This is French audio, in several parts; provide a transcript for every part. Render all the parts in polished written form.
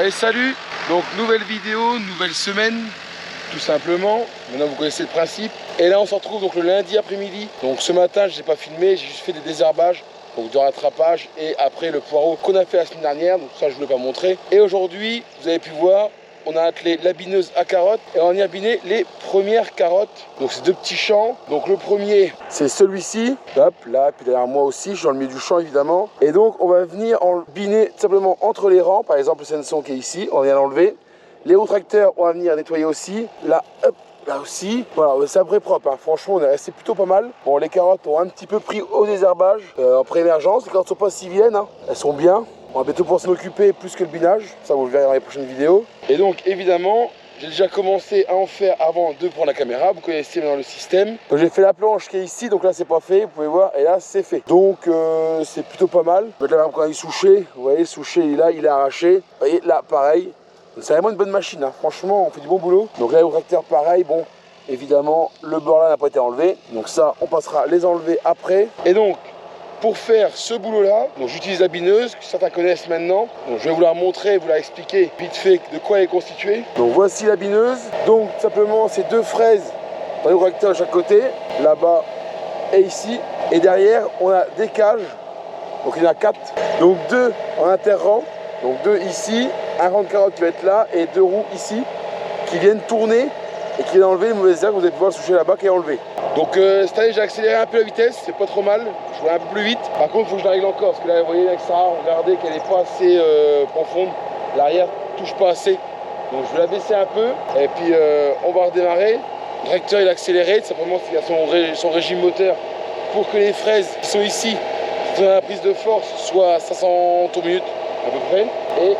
Allez, salut. Donc nouvelle vidéo, nouvelle semaine, tout simplement. Maintenant vous connaissez le principe. Et là on se retrouve donc le lundi après-midi. Donc ce matin je n'ai pas filmé, j'ai juste fait des désherbages, donc de rattrapage, et après le poireau qu'on a fait la semaine dernière. Donc ça je ne voulais pas montrer. Et aujourd'hui, vous avez pu voir, on a attelé la bineuse à carottes et on y a biné les premières carottes. Donc c'est deux petits champs. Donc le premier c'est celui-ci, hop là, puis derrière moi aussi, je suis dans le milieu du champ évidemment. Et donc on va venir en biner tout simplement entre les rangs. Par exemple le Senson qui est ici, on vient l'enlever. Les roues tracteurs on va venir nettoyer aussi. Là, hop, là aussi. Voilà, c'est à peu près propre, hein. Franchement on est resté plutôt pas mal. Bon, les carottes ont un petit peu pris au désherbage en pré-émergence. Les carottes sont pas si vilaines, hein. Elles sont bien. On va bientôt pouvoir s'en occuper plus que le binage, ça vous le verrez dans les prochaines vidéos. Et donc évidemment, j'ai déjà commencé à en faire avant de prendre la caméra, vous connaissez maintenant le système. Donc j'ai fait la planche qui est ici, donc là c'est pas fait, vous pouvez voir, et là c'est fait. Donc c'est plutôt pas mal. Là quand il est souché, vous voyez, souché il est là, il est arraché. Vous voyez, là pareil, c'est vraiment une bonne machine, hein. Franchement on fait du bon boulot. Donc là au tracteur pareil, bon, évidemment le bord là n'a pas été enlevé. Donc ça on passera les enlever après. Et donc, pour faire ce boulot-là, j'utilise la bineuse, que certains connaissent maintenant. Donc, je vais vous la montrer, vous la expliquer vite fait de quoi elle est constituée. Donc voici la bineuse. Donc simplement, c'est deux fraises dans les tracteurs de chaque côté, là-bas et ici. Et derrière, on a des cages. Donc il y en a 4. Donc 2 en interrang. Donc 2 ici, un rang de carottes qui va être là et 2 roues ici qui viennent tourner et qui viennent enlever les mauvaises herbes. Vous allez pouvoir soucher là-bas qui est enlevé. Donc cette année j'ai accéléré un peu la vitesse, c'est pas trop mal, je vais un peu plus vite. Par contre il faut que je la règle encore, parce que là vous voyez avec Sarah, regardez qu'elle n'est pas assez profonde, l'arrière touche pas assez. Donc je vais la baisser un peu et puis on va redémarrer. Le tracteur il a accéléré, simplement il a son régime moteur pour que les fraises qui sont ici, dans la prise de force, soient à 500 tours minute à peu près. Et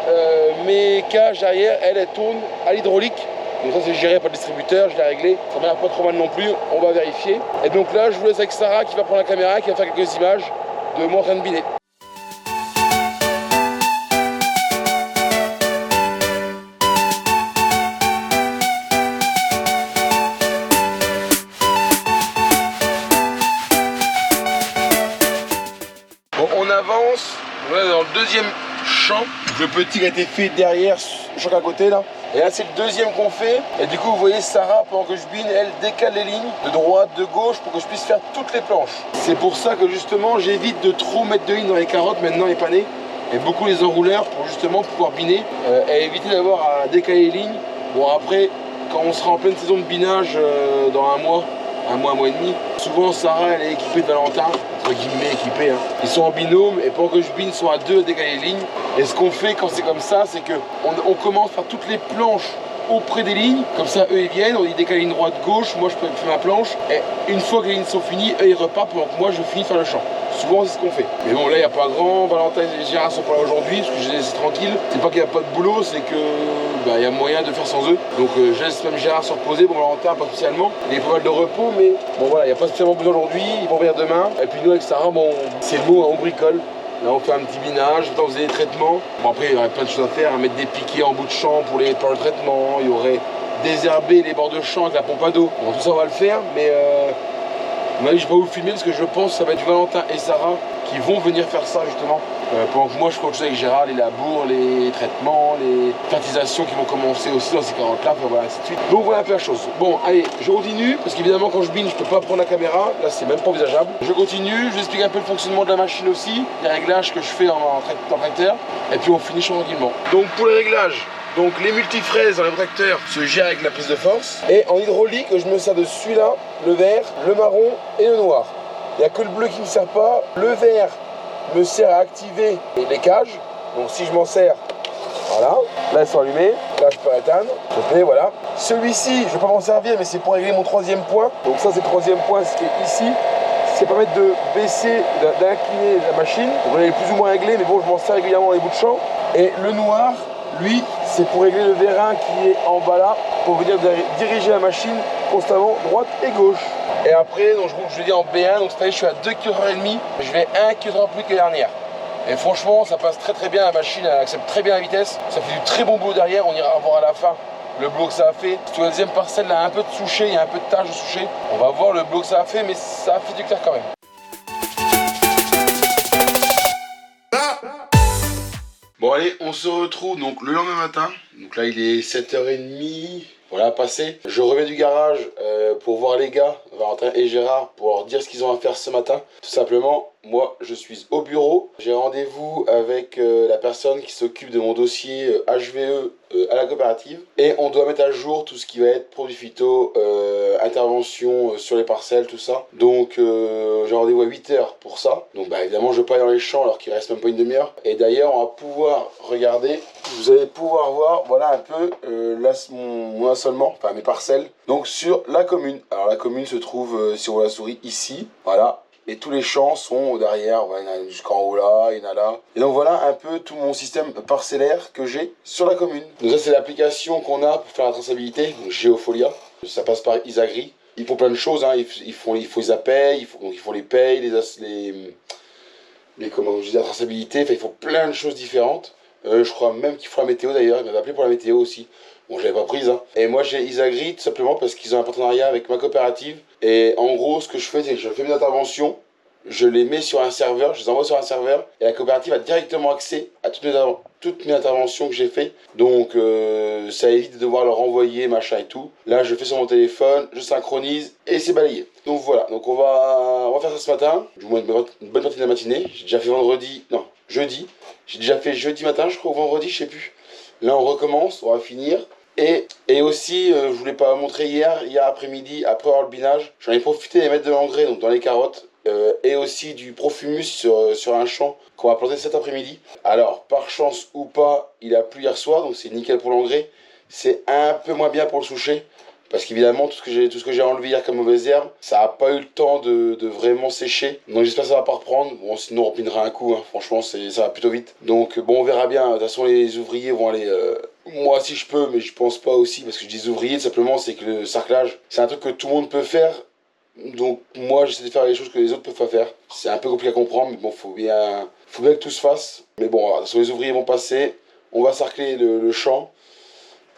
mes cages derrière, elles tournent à l'hydraulique. Donc ça c'est géré par le distributeur, je l'ai réglé, ça m'a l'air pas trop mal non plus, on va vérifier. Et donc là je vous laisse avec Sarah qui va prendre la caméra, qui va faire quelques images de moi en train de biner. Bon, on avance, on est dans le deuxième champ. Le petit qui a été fait derrière, chaque à côté là. Et là c'est le deuxième qu'on fait. Et du coup vous voyez Sarah, pendant que je bine, elle décale les lignes de droite, de gauche pour que je puisse faire toutes les planches. C'est pour ça que justement j'évite de trop mettre de lignes dans les carottes maintenant les panés. Et beaucoup les enrouleurs pour justement pouvoir biner et éviter d'avoir à décaler les lignes. Bon après, quand on sera en pleine saison de binage dans un mois et demi, souvent Sarah elle est équipée de Valentin, entre guillemets équipée, hein. Ils sont en binôme et pendant que je bine, ils sont à deux à décaler les lignes. Et ce qu'on fait quand c'est comme ça, c'est qu'on commence par toutes les planches auprès des lignes, comme ça eux ils viennent, on dit décaler ligne droite gauche, moi je peux faire ma planche, et une fois que les lignes sont finies, eux ils repartent pendant que moi je finis de faire le champ. Souvent c'est ce qu'on fait. Mais bon là il n'y a pas grand, Valentin et Gérard sont pas là aujourd'hui, parce que je les laisse tranquilles. C'est pas qu'il n'y a pas de boulot, c'est que y a moyen de faire sans eux. Donc je laisse même Gérard se reposer, bon Valentin pas spécialement, il y a pas mal de repos, mais bon voilà, il n'y a pas spécialement besoin aujourd'hui, ils vont venir demain. Et puis nous avec Sarah, bon c'est le mot, on bricole. Là on fait un petit binage, on faisait des traitements. Bon après il y aurait plein de choses à faire, mettre des piquets en bout de champ pour le traitement, il y aurait désherber les bords de champ avec la pompe à d'eau. Bon tout ça on va le faire, mais je ne vais pas vous filmer parce que je pense que ça va être Valentin et Sarah qui vont venir faire ça justement. Pendant que moi je continue avec Gérard, les labours, les traitements, les fertilisations qui vont commencer aussi dans ces carottes-là, voilà, ainsi de suite. Donc voilà un peu la chose. Bon, allez, je continue, parce qu'évidemment quand je bine, je peux pas prendre la caméra, là c'est même pas envisageable. Je continue, je vous explique un peu le fonctionnement de la machine aussi, les réglages que je fais en tracteur, et puis on finit tranquillement. Donc pour les réglages, donc les multifraises dans le tracteur se gèrent avec la prise de force. Et en hydraulique, je me sers de celui-là, le vert, le marron et le noir. Il n'y a que le bleu qui ne me sert pas. Le vert me sert à activer les cages. Donc si je m'en sers, voilà. Là elles sont allumées. Là je peux éteindre. Voilà. Celui-ci, je ne vais pas m'en servir, mais c'est pour régler mon troisième point. Donc ça c'est le troisième point, ce qui est ici. C'est permettre de baisser, d'incliner la machine. Donc elle est plus ou moins réglée, mais bon je m'en sers régulièrement dans les bouts de champ. Et le noir, lui, c'est pour régler le vérin qui est en bas là, pour venir diriger la machine constamment droite et gauche. Et après, donc, je dis en B1, donc cette année je suis à 2 km/h, je vais 1 km plus que la dernière. Et franchement, ça passe très bien, la machine elle accepte très bien la vitesse, ça fait du très bon boulot derrière, on ira voir à la fin le boulot que ça a fait. Sur la deuxième parcelle, là, un peu de souché, il y a un peu de tâche de souché. On va voir le boulot que ça a fait, mais ça a fait du clair quand même. Bon allez, on se retrouve donc le lendemain matin. Donc là il est 7h30. Voilà, passé. Je reviens du garage pour voir les gars, Valentin et Gérard, pour leur dire ce qu'ils ont à faire ce matin. Tout simplement, moi je suis au bureau. J'ai rendez-vous avec la personne qui s'occupe de mon dossier HVE à la coopérative. Et on doit mettre à jour tout ce qui va être produits phyto, intervention sur les parcelles, tout ça. Donc j'ai rendez-vous à 8h pour ça. Donc bah évidemment je vais pas aller dans les champs alors qu'il reste même pas une demi-heure. Et d'ailleurs on va pouvoir regarder, vous allez pouvoir voir, voilà un peu là mon assolement, enfin mes parcelles. Donc sur la commune. Alors la commune se trouve, si on voit la souris, ici. Voilà. Et tous les champs sont derrière, voilà, il y en a jusqu'en haut là, il y en a là. Et donc voilà un peu tout mon système parcellaire que j'ai sur la commune. Donc ça c'est l'application qu'on a pour faire la traçabilité, donc Geofolia. Ça passe par Isagri. Ils font plein de choses, hein. Ils font les appels, donc ils font les payes, comment je dis, la traçabilité, enfin ils font plein de choses différentes. Je crois même qu'ils font la météo d'ailleurs, ils m'avaient appelé pour la météo aussi. Bon, je l'avais pas prise, hein. Et moi j'ai Isagri tout simplement parce qu'ils ont un partenariat avec ma coopérative. Et en gros, ce que je fais, c'est que je fais mes interventions, je les mets sur un serveur, je les envoie sur un serveur, et la coopérative a directement accès à toutes mes interventions que j'ai fait. Donc ça évite de devoir leur envoyer machin et tout. Là, je fais sur mon téléphone, je synchronise et c'est balayé. Donc voilà, donc on va faire ça ce matin. Du moins une bonne partie de la matinée. J'ai déjà fait jeudi. J'ai déjà fait jeudi matin, je crois, ou vendredi, je sais plus. Là, on recommence, on va finir. Et aussi, je voulais pas montrer hier après-midi, après avoir le binage, j'en ai profité de mettre de l'engrais donc dans les carottes et aussi du profumus sur un champ qu'on va planter cet après-midi. Alors, par chance ou pas, il a plu hier soir, donc c'est nickel pour l'engrais. C'est un peu moins bien pour le soucher, parce qu'évidemment, tout ce que j'ai enlevé hier comme mauvaise herbe, ça n'a pas eu le temps de vraiment sécher. Donc j'espère que ça va pas reprendre. Bon, sinon on repinera un coup, hein. Franchement, ça va plutôt vite. Donc bon, on verra bien. De toute façon, les ouvriers vont aller... moi, si je peux, mais je pense pas aussi, parce que je dis ouvriers, simplement, c'est que le sarclage, c'est un truc que tout le monde peut faire. Donc moi, j'essaie de faire les choses que les autres peuvent pas faire. C'est un peu compliqué à comprendre, mais bon, faut bien que tout se fasse. Mais bon, de toute façon, les ouvriers vont passer. On va sarcler le champ.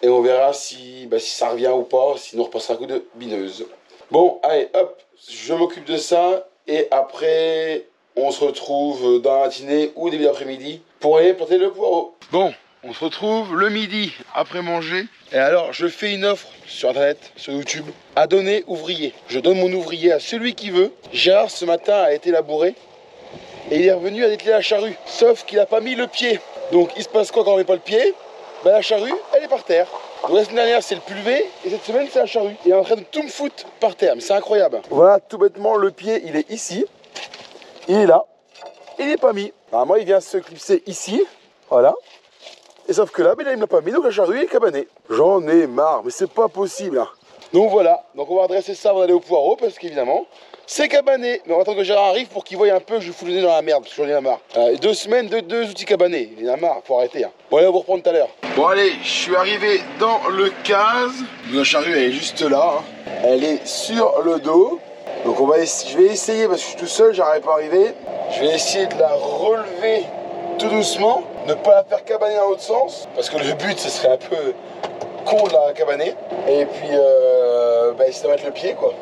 Et on verra si ça revient ou pas, sinon on repassera un coup de bineuse. Bon, allez, hop, je m'occupe de ça. Et après, on se retrouve dans la matinée ou début d'après-midi pour aller planter le poireau. Bon, on se retrouve le midi après manger. Et alors, je fais une offre sur internet, sur YouTube, à donner ouvrier. Je donne mon ouvrier à celui qui veut. Gérard, ce matin, a été labouré. Et il est revenu à dételer la charrue. Sauf qu'il n'a pas mis le pied. Donc, il se passe quoi quand on met pas le pied? Ben, la charrue, elle est par terre. Donc la semaine dernière, c'est le pulvé, et cette semaine, c'est la charrue. Il est en train de tout me foutre par terre, mais c'est incroyable. Voilà, tout bêtement, le pied, il est ici. Il est là. Il n'est pas mis. Normalement, il vient se clipser ici. Voilà. Et sauf que là, ben, là il ne l'a pas mis, donc la charrue est cabanée. J'en ai marre, mais c'est pas possible, hein. Donc voilà, donc on va redresser ça avant d'aller au poireau, parce qu'évidemment, c'est cabané. Mais on attend que Gérard arrive pour qu'il voie un peu que je fous le nez dans la merde, parce que j'en ai marre. 2 semaines de 2 outils cabanés, il en a marre, faut arrêter, hein. Bon, allez, on va reprendre tout à l'heure. Bon, allez, je suis arrivé dans le case. La charrue, elle est juste là, hein. Elle est sur le dos. Donc je vais essayer, parce que je suis tout seul, j'arrive pas à arriver. Je vais essayer de la relever tout doucement, ne pas la faire cabaner dans l'autre sens, parce que le but, ce serait un peu con de la cabaner. Et puis, essayer de mettre le pied, quoi.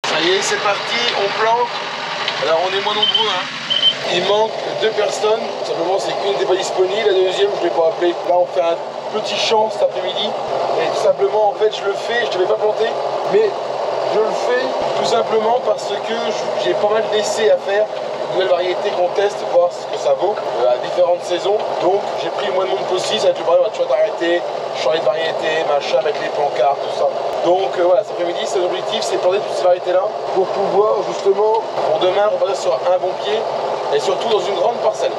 Ça y est, c'est parti, on plante. Alors, on est moins nombreux, hein. Il manque 2 personnes, simplement c'est qu'une n'est pas disponible, la deuxième je ne l'ai pas appelée. Là on fait un petit champ cet après-midi et tout simplement en fait je le fais, je ne devais pas planter, mais je le fais tout simplement parce que j'ai pas mal d'essais à faire, de nouvelles variétés qu'on teste, voir ce que ça vaut à différentes saisons. Donc j'ai pris le moins de monde possible, ça va être le problème, on va toujours arrêter, changer de variété, machin, mettre les pancartes, tout ça. Donc voilà, cet après-midi, c'est l'objectif, c'est planter toutes ces variétés-là pour pouvoir justement, pour demain, repartir sur un bon pied et surtout dans une grande parcelle.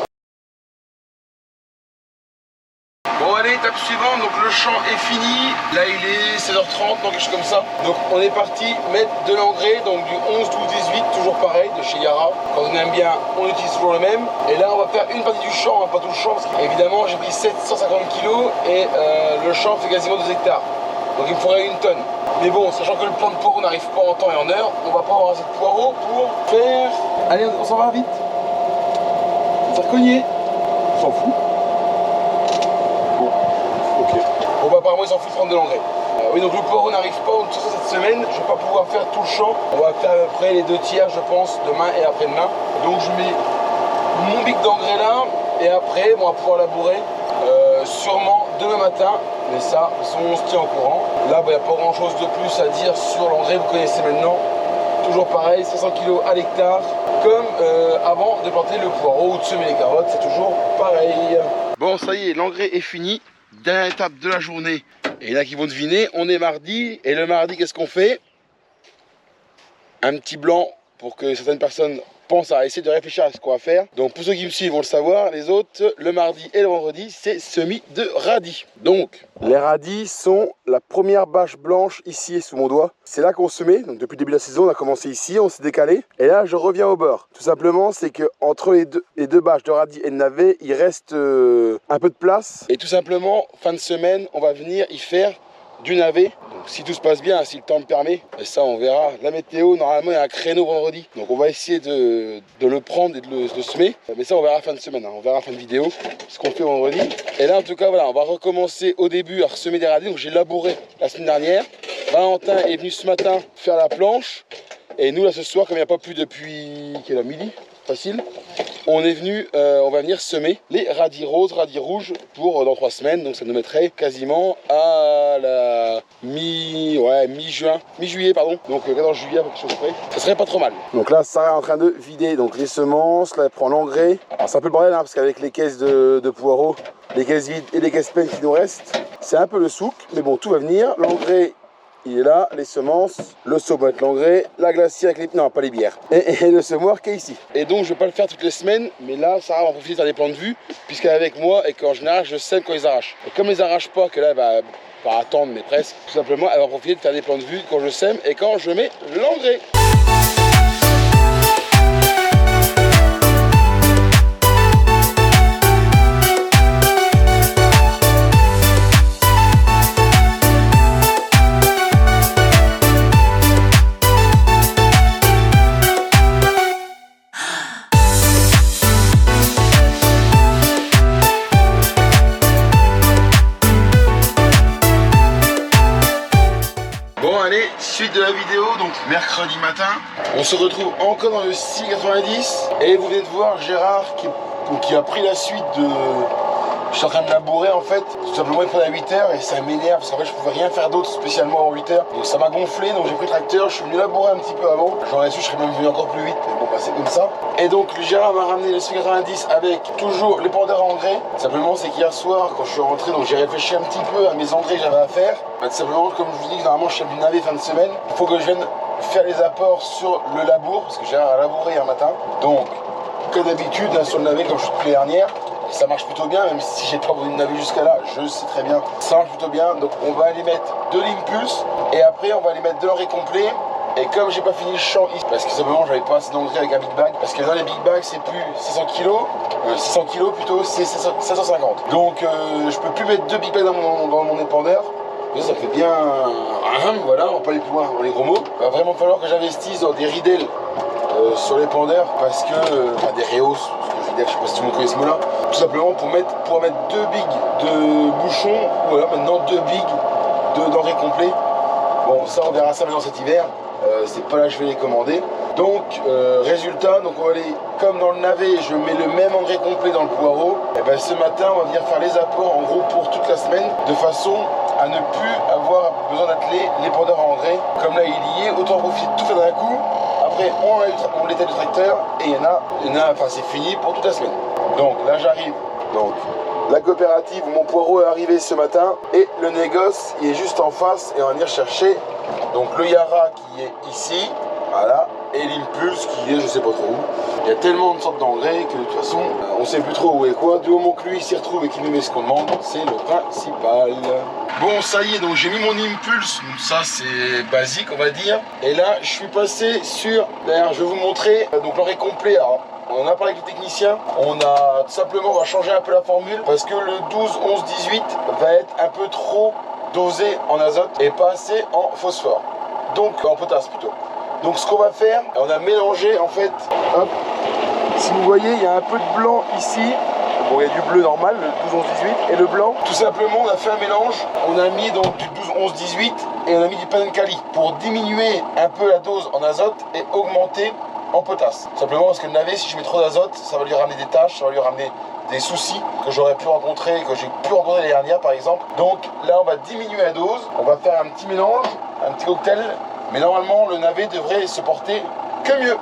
Bon allez, étape suivante, donc le champ est fini, là il est 16h30, donc quelque chose comme ça. Donc on est parti mettre de l'engrais, donc du 11, 12, 18, toujours pareil, de chez Yara. Quand on aime bien, on utilise toujours le même. Et là on va faire une partie du champ, hein, pas tout le champ, parce qu'évidemment j'ai pris 750 kg et le champ fait quasiment 2 hectares. Donc il me faudrait 1 tonne. Mais bon, sachant que le plan de poireau n'arrive pas en temps et en heure, on va pas avoir assez de poireaux pour faire... Allez, on s'en va vite. Ça cogner. On s'en fout. Bon, ok. Bon bah apparemment ils s'en foutent de prendre de l'engrais. Oui, donc le poireau n'arrive pas au tout cette semaine. Je vais pas pouvoir faire tout le champ. On va faire à peu près les 2/3, je pense, demain et après-demain. Donc je mets mon bic d'engrais là. Et après, on va pouvoir labourer sûrement demain matin. Mais ça, on se tient au courant. Là, il n'y a pas grand-chose de plus à dire sur l'engrais. Vous connaissez maintenant. Toujours pareil, 500 kg à l'hectare. Comme avant de planter le poireau ou de semer les carottes. C'est toujours pareil. Bon, ça y est, l'engrais est fini. Dernière étape de la journée. Et il y en a qui vont deviner, on est mardi. Et le mardi, qu'est-ce qu'on fait? Un petit blanc pour que certaines personnes pensent à essayer de réfléchir à ce qu'on va faire. Donc pour ceux qui me suivent vont le savoir, les autres, le mardi et le vendredi, c'est semis de radis. Donc les radis sont la première bâche blanche ici sous mon doigt. C'est là qu'on semait. Donc depuis le début de la saison, on a commencé ici, on s'est décalé. Et là, je reviens au bord. Tout simplement, c'est que entre les deux bâches de radis et de navet, il reste un peu de place. Et tout simplement, fin de semaine, on va venir y faire du navet. Donc si tout se passe bien, si le temps me permet, et ça on verra. La météo, normalement il y a un créneau vendredi, donc on va essayer de le prendre et de le semer, mais ça on verra fin de semaine, hein. On verra fin de vidéo ce qu'on fait vendredi. Et là en tout cas voilà, on va recommencer au début à ressemer des radis. Donc j'ai labouré la semaine dernière, Valentin est venu ce matin faire la planche, et nous là ce soir, comme il n'y a pas plu depuis quelle heure, midi facile, on est venu, on va venir semer les radis roses, radis rouges pour dans 3 semaines. Donc ça nous mettrait quasiment à la mi-juin, mi-juillet pardon. Donc 14 juillet à quelque chose près. Ça serait pas trop mal. Donc là, Sarah est en train de vider donc les semences. Là, elle prend l'engrais. Alors c'est un peu le bordel hein, parce qu'avec les caisses de poireaux, les caisses vides et les caisses pleines qui nous restent, c'est un peu le souk. Mais bon, tout va venir. L'engrais, il est là, les semences, le seau pour mettre l'engrais, la glacière avec les... Non, pas les bières. Et le semoir qui est ici. Et donc, je vais pas le faire toutes les semaines, mais là, Sarah va profiter de faire des plans de vue, puisqu'elle est avec moi et qu'en général, je sème quand ils arrachent. Et comme ils les arrachent pas, que là, elle va pas attendre, mais presque, tout simplement, elle va profiter de faire des plans de vue quand je sème et quand je mets l'engrais. Suite de la vidéo, donc mercredi matin, on se retrouve encore dans le 690 et vous venez de voir Gérard qui a pris la suite de... Je suis en train de labourer en fait, tout simplement il prend à 8h et ça m'énerve parce qu'en fait je pouvais rien faire d'autre spécialement avant 8h. Donc ça m'a gonflé, donc j'ai pris le tracteur, je suis venu labourer un petit peu avant. J'aurais su, je serais même venu encore plus vite, mais bon bah c'est comme ça. Et donc Gérard m'a ramené le 690 avec toujours l'épandeur à engrais. Simplement c'est qu'hier soir quand je suis rentré, donc j'ai réfléchi un petit peu à mes engrais que j'avais à faire. Bah, tout simplement comme je vous dis que normalement je suis du navet fin de semaine, il faut que je vienne faire les apports sur le labour, parce que Gérard a labouré hier matin. Donc comme d'habitude sur le navet comme je suis depuis l'année dernière. Ça marche plutôt bien, même si j'ai pas voulu de navet jusqu'à là, je sais très bien, ça marche plutôt bien. Donc on va aller mettre de l'Impulse et après on va aller mettre de l'engrais complet. Et comme j'ai pas fini le champ ici, parce que simplement j'avais pas assez d'engrais avec un big bag, parce que dans les big bags c'est plus 600 kg plutôt, c'est 550. Donc je peux plus mettre 2 big bags dans mon épandeur. Ça fait bien voilà, on va pas aller plus loin dans les gros mots. Il va vraiment falloir que j'investisse dans des ridelles sur l'épandeur, parce que des réos, je sais pas si tout le monde connaît ce mot-là, tout simplement pour mettre 2 bigs de bouchons, ou alors maintenant 2 bigs d'engrais complet. Bon, ça on verra ça maintenant cet hiver, c'est pas là que je vais les commander. Donc résultat, donc on va aller, comme dans le navet, je mets le même engrais complet dans le poireau. Et ben ce matin on va venir faire les apports en gros pour toute la semaine, de façon à ne plus avoir besoin d'atteler l'épandeur à engrais. Comme là il y est, autant profiter de tout faire d'un coup. Après on l'étale du tracteur et il y en a, enfin c'est fini pour toute la semaine. Donc là j'arrive, donc la coopérative où mon poireau est arrivé ce matin, et le négoce il est juste en face et on va venir chercher donc le Yara qui est ici, voilà, et l'Impulse qui est je sais pas trop où. Il y a tellement de sortes d'engrais que de toute façon on sait plus trop où est quoi. Du moment que lui il s'y retrouve et qu'il nous met ce qu'on demande, c'est le principal. Bon ça y est, donc j'ai mis mon Impulse, donc ça c'est basique on va dire. Et là je suis passé sur, d'ailleurs je vais vous montrer, donc l'engrais complet. Alors, on en a parlé avec le technicien, on a tout simplement, on va changer un peu la formule parce que le 12, 11, 18 va être un peu trop dosé en azote et pas assez en phosphore, donc en potasse plutôt. Donc ce qu'on va faire, on a mélangé en fait, hop, si vous voyez il y a un peu de blanc ici, Bon, il y a du bleu normal, le 12, 11, 18, et le blanc. Tout simplement, on a fait un mélange. On a mis donc du 12, 11, 18 et on a mis du Panenkali pour diminuer un peu la dose en azote et augmenter en potasse. Simplement parce que le navet, si je mets trop d'azote, ça va lui ramener des taches, ça va lui ramener des soucis que j'aurais pu rencontrer, que j'ai pu rencontrer l'année dernière par exemple. Donc là, on va diminuer la dose, on va faire un petit mélange, un petit cocktail, mais normalement, le navet devrait se porter que mieux.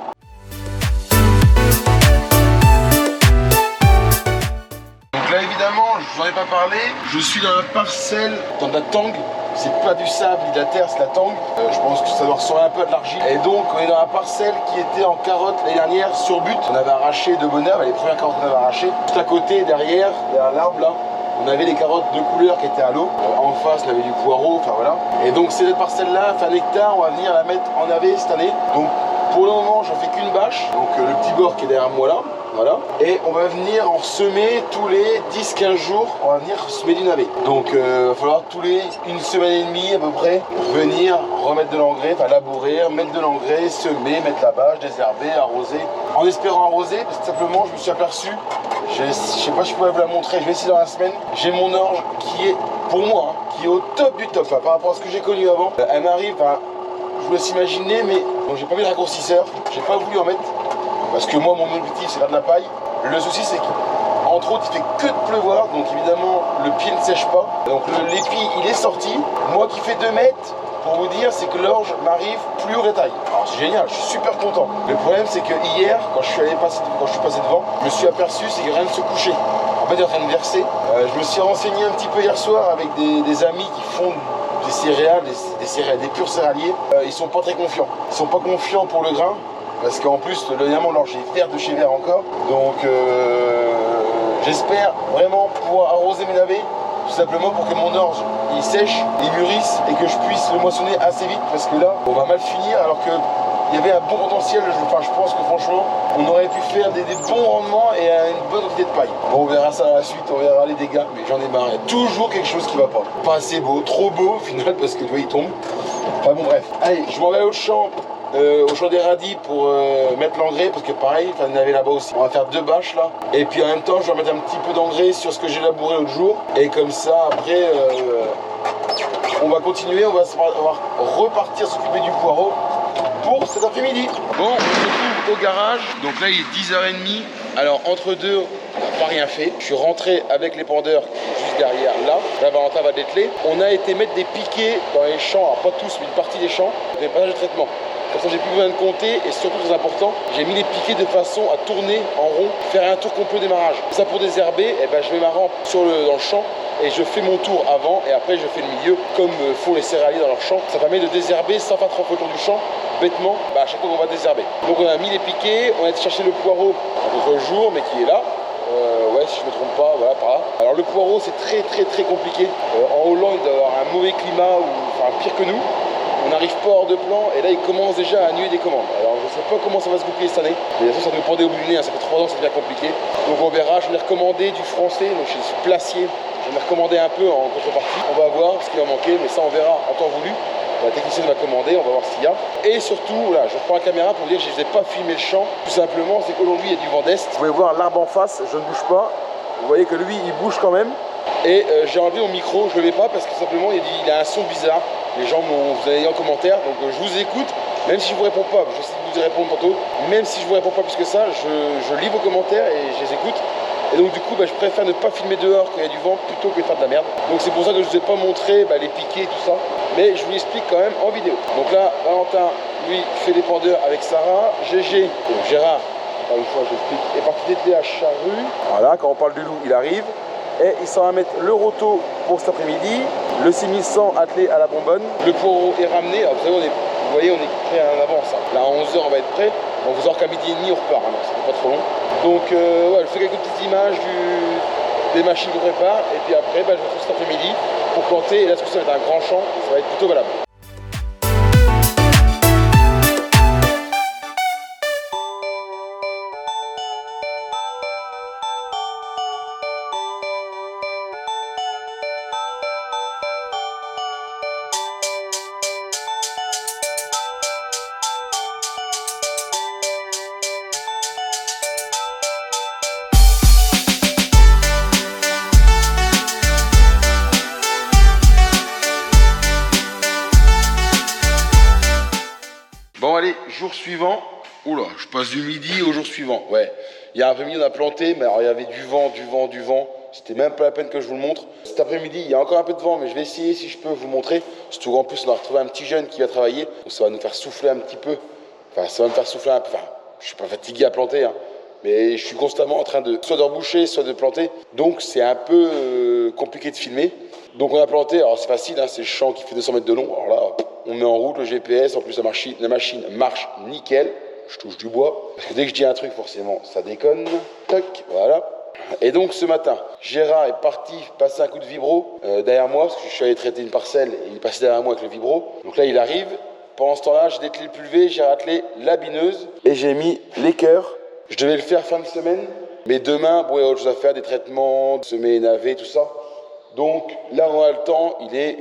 Donc là, évidemment, je vous en ai pas parlé, je suis dans la parcelle, dans de la tangue. C'est pas du sable ni de la terre, c'est de la tangue. Je pense que ça doit ressembler un peu à de l'argile. Et donc, on est dans la parcelle qui était en carotte l'année dernière sur but. On avait arraché de bonne heure, les premières carottes qu'on avait arrachées. Juste à côté, derrière l'arbre là, on avait les carottes de couleur qui étaient à l'eau. En face, on avait du poireau, enfin voilà. Et donc, cette parcelle-là, fait un hectare, on va venir la mettre en navet cette année. Donc, pour le moment, je fais qu'une bâche. Donc, le petit bord qui est derrière moi là. Voilà. Et on va venir en semer tous les 10-15 jours, on va venir semer du navet. Donc il va falloir tous les une semaine et demie à peu près venir remettre de l'engrais, enfin labourer, mettre de l'engrais, semer, mettre la bâche, désherber, arroser. En espérant arroser, parce que simplement je me suis aperçu, je sais pas si je pourrais vous la montrer, je vais essayer dans la semaine, j'ai mon orge qui est, pour moi, qui est au top du top, par rapport à ce que j'ai connu avant. Elle m'arrive, je vous laisse imaginer, mais bon, j'ai pas mis de raccourcisseur, j'ai pas voulu en mettre. Parce que moi, mon objectif, c'est faire de la paille. Le souci, c'est qu'entre autres, il fait que de pleuvoir. Donc évidemment, le pied ne sèche pas. Donc l'épi, il est sorti. Moi qui fais 2 mètres, pour vous dire, c'est que l'orge m'arrive plus au rétail. Alors c'est génial, je suis super content. Le problème, c'est que hier, quand je suis passé devant, je me suis aperçu, c'est qu'il y a rien de se coucher. En fait, il est en train de verser. Je me suis renseigné un petit peu hier soir avec des amis qui font des céréales, des purs céréaliers. Ils sont pas très confiants. Ils sont pas confiants pour le grain. Parce qu'en plus, le diamant, l'orge est vert de chez vert encore. Donc, j'espère vraiment pouvoir arroser mes navets, tout simplement pour que mon orge, il sèche, il mûrisse et que je puisse le moissonner assez vite. Parce que là, on va mal finir alors que il y avait un bon potentiel. Je pense que franchement, on aurait pu faire des bons rendements et une bonne quantité de paille. Bon, on verra ça à la suite, on verra les dégâts, mais j'en ai marre. Il y a toujours quelque chose qui va pas. Pas assez beau, trop beau au final, parce que tu vois, il tombe. Enfin bon, bref. Allez, je m'en vais au champ. Au champ des radis pour mettre l'engrais parce que pareil, il y en avait là-bas aussi. On va faire 2 bâches là et puis en même temps je vais mettre un petit peu d'engrais sur ce que j'ai labouré l'autre jour et comme ça après on va continuer, on va repartir s'occuper du poireau pour cet après-midi. Bon, on se retrouve au garage, donc là il est 10h30. Alors entre deux, on n'a pas rien fait. Je suis rentré avec les pendeurs juste derrière là. Là, Valentin va dételer. On a été mettre des piquets dans les champs, alors pas tous, mais une partie des champs, des passages de traitement. Comme ça, j'ai plus besoin de compter et surtout, très important, j'ai mis les piquets de façon à tourner en rond, faire un tour complet au démarrage. Ça, pour désherber, je mets ma rampe dans le champ et je fais mon tour avant et après, je fais le milieu comme font les céréaliers dans leur champ. Ça permet de désherber sans faire trop le tour du champ, bêtement, à chaque fois qu'on va désherber. Donc, on a mis les piquets, on a été chercher le poireau l'autre jour, mais qui est là. Ouais, si je ne me trompe pas, voilà, par là. Alors, le poireau, c'est très compliqué. En Hollande, il doit y avoir un mauvais climat, enfin pire que nous. On n'arrive pas hors de plan et là il commence déjà à annuler des commandes. Alors je ne sais pas comment ça va se goupiller cette année. Mais de toute façon ça nous pendait au bout du nez, ça fait 3 ans que c'est bien compliqué. Donc on verra, j'en ai recommandé du français, donc je suis placier. J'en ai recommandé un peu en contrepartie. On va voir ce qui va manquer, mais ça on verra en temps voulu. La technicienne m'a commandé, on va voir ce qu'il y a. Et surtout, là, je reprends la caméra pour dire que je ne vous ai pas filmé le champ. Tout simplement, c'est qu'aujourd'hui il y a du vent d'est. Vous pouvez voir l'arbre en face, je ne bouge pas. Vous voyez que lui il bouge quand même. Et j'ai enlevé mon micro, je ne le mets pas parce que simplement il a un son bizarre. Les gens vous avez dit en commentaire, donc je vous écoute, même si je ne vous réponds pas, je sais que vous y répondre tantôt, même si je ne vous réponds pas plus que ça, je lis vos commentaires et je les écoute. Et donc du coup, je préfère ne pas filmer dehors quand il y a du vent plutôt que de faire de la merde. Donc c'est pour ça que je ne vous ai pas montré les piquets et tout ça, mais je vous l'explique quand même en vidéo. Donc là, Valentin, lui, fait des pendeurs avec Sarah, GG, donc Gérard, une fois je l'explique, est parti dételer à Charrue. Voilà, quand on parle du loup, il arrive. Et il s'en va mettre le roto pour cet après-midi, le 6100 attelé à la bonbonne. Le poireau est ramené, alors vous voyez, on est prêt en avance. Là, à 11h, on va être prêt. Donc vous aurez qu'à midi et demi, on repart, hein, donc c'est pas trop long. Donc ouais, je fais quelques petites images des machines qu'on prépare. Et puis après, je retrouve cet après-midi pour planter. Et là, ce coup, ça va être un grand champ, ça va être plutôt valable. Bon allez, jour suivant. Oula, je passe du midi au jour suivant. Ouais, il y a un après-midi on a planté, mais alors il y avait du vent. C'était même pas la peine que je vous le montre. Cet après-midi, il y a encore un peu de vent, mais je vais essayer si je peux vous montrer. Surtout qu'en plus, on a retrouvé un petit jeune qui va travailler. Donc ça va nous faire souffler un petit peu. Enfin, ça va me faire souffler un peu. Enfin, je suis pas fatigué à planter, hein. Mais je suis constamment en train de soit de reboucher, soit de planter. Donc c'est un peu compliqué de filmer. Donc on a planté, alors c'est facile, hein, c'est le champ qui fait 200 mètres de long. Alors là, on met en route le GPS, en plus la machine marche nickel. Je touche du bois. Parce que dès que je dis un truc, forcément, ça déconne. Tac, voilà. Et donc ce matin, Gérard est parti passer un coup de vibro derrière moi, parce que je suis allé traiter une parcelle et il est passé derrière moi avec le vibro. Donc là il arrive. Pendant ce temps-là, j'ai dételé le pulvé, j'ai ratelé la bineuse et j'ai mis les cœurs. Je devais le faire fin de semaine, mais demain, bon, il y a autre chose à faire, des traitements, semer, naver, tout ça. Donc là, on a le temps, il est